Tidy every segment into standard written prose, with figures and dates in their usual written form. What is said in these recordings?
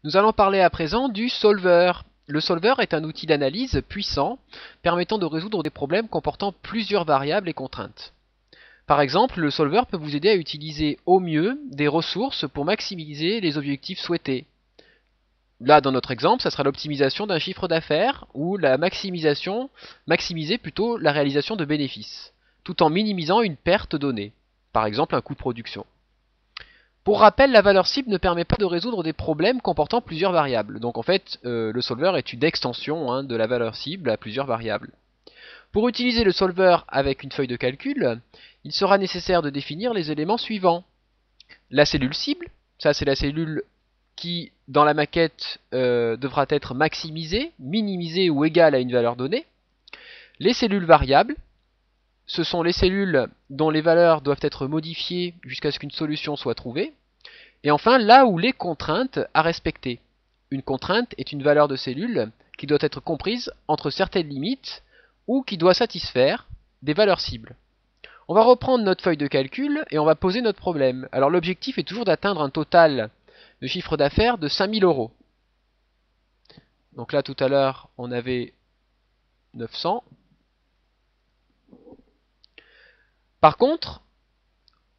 Nous allons parler à présent du solver. Le solver est un outil d'analyse puissant permettant de résoudre des problèmes comportant plusieurs variables et contraintes. Par exemple, le solver peut vous aider à utiliser au mieux des ressources pour maximiser les objectifs souhaités. Là, dans notre exemple, ça sera l'optimisation d'un chiffre d'affaires ou la maximiser plutôt la réalisation de bénéfices, tout en minimisant une perte donnée, par exemple un coût de production. Pour rappel, la valeur cible ne permet pas de résoudre des problèmes comportant plusieurs variables. Donc en fait, le solver est une extension de la valeur cible à plusieurs variables. Pour utiliser le solver avec une feuille de calcul, il sera nécessaire de définir les éléments suivants. La cellule cible, ça c'est la cellule qui, dans la maquette, devra être maximisée, minimisée ou égale à une valeur donnée. Les cellules variables, ce sont les cellules dont les valeurs doivent être modifiées jusqu'à ce qu'une solution soit trouvée. Et enfin, là où les contraintes à respecter. Une contrainte est une valeur de cellule qui doit être comprise entre certaines limites ou qui doit satisfaire des valeurs cibles. On va reprendre notre feuille de calcul et on va poser notre problème. Alors l'objectif est toujours d'atteindre un total de chiffre d'affaires de 5000 euros. Donc là tout à l'heure on avait 900. Par contre,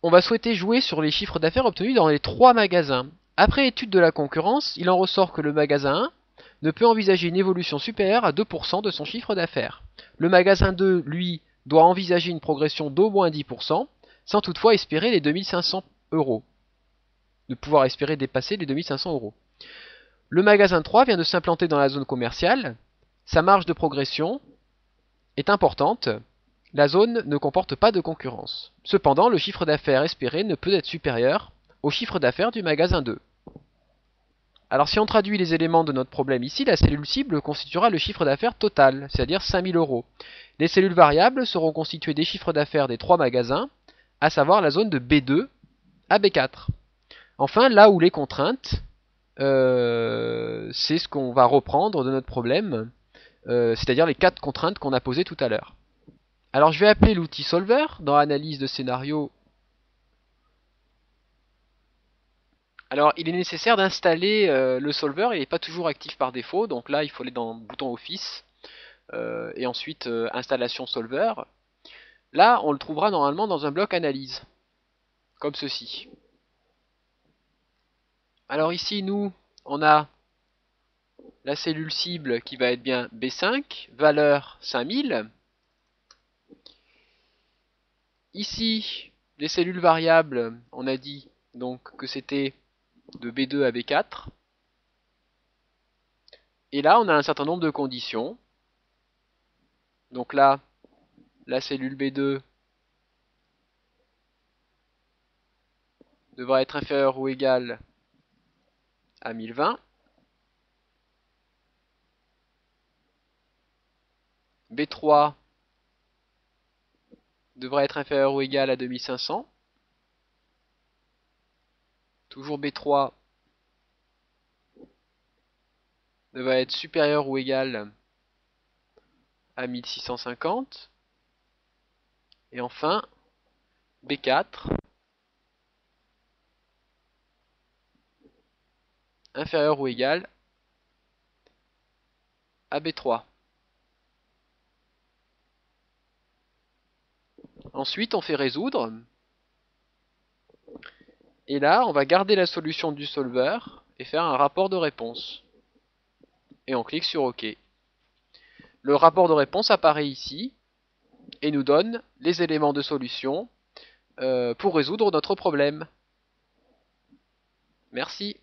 on va souhaiter jouer sur les chiffres d'affaires obtenus dans les 3 magasins. Après étude de la concurrence, il en ressort que le magasin 1 ne peut envisager une évolution supérieure à 2% de son chiffre d'affaires. Le magasin 2, lui, doit envisager une progression d'au moins 10%, sans toutefois espérer les 2500 euros. De pouvoir espérer dépasser les 2500 euros. Le magasin 3 vient de s'implanter dans la zone commerciale. Sa marge de progression est importante. La zone ne comporte pas de concurrence. Cependant, le chiffre d'affaires espéré ne peut être supérieur au chiffre d'affaires du magasin 2. Alors si on traduit les éléments de notre problème ici, la cellule cible constituera le chiffre d'affaires total, c'est-à-dire 5000 euros. Les cellules variables seront constituées des chiffres d'affaires des 3 magasins, à savoir la zone de B2 à B4. Enfin, là où les contraintes, c'est ce qu'on va reprendre de notre problème, c'est-à-dire les 4 contraintes qu'on a posées tout à l'heure. Alors je vais appeler l'outil solver dans analyse de scénario. Alors il est nécessaire d'installer le solver, il n'est pas toujours actif par défaut, donc là il faut aller dans le bouton Office et ensuite installation solver. Là on le trouvera normalement dans un bloc analyse, comme ceci. Alors ici nous on a la cellule cible qui va être bien B5, valeur 5000. Ici les cellules variables, on a dit donc que c'était de B2 à B4. Et là, on a un certain nombre de conditions. Donc là, la cellule B2 devra être inférieure ou égale à 1020. B3 devra être inférieure ou égale à 2500. Toujours B3 devra être supérieur ou égal à 1650. Et enfin, B4 inférieur ou égal à B3. Ensuite, on fait résoudre. Et là, on va garder la solution du solver et faire un rapport de réponse. Et on clique sur OK. Le rapport de réponse apparaît ici et nous donne les éléments de solution pour résoudre notre problème. Merci.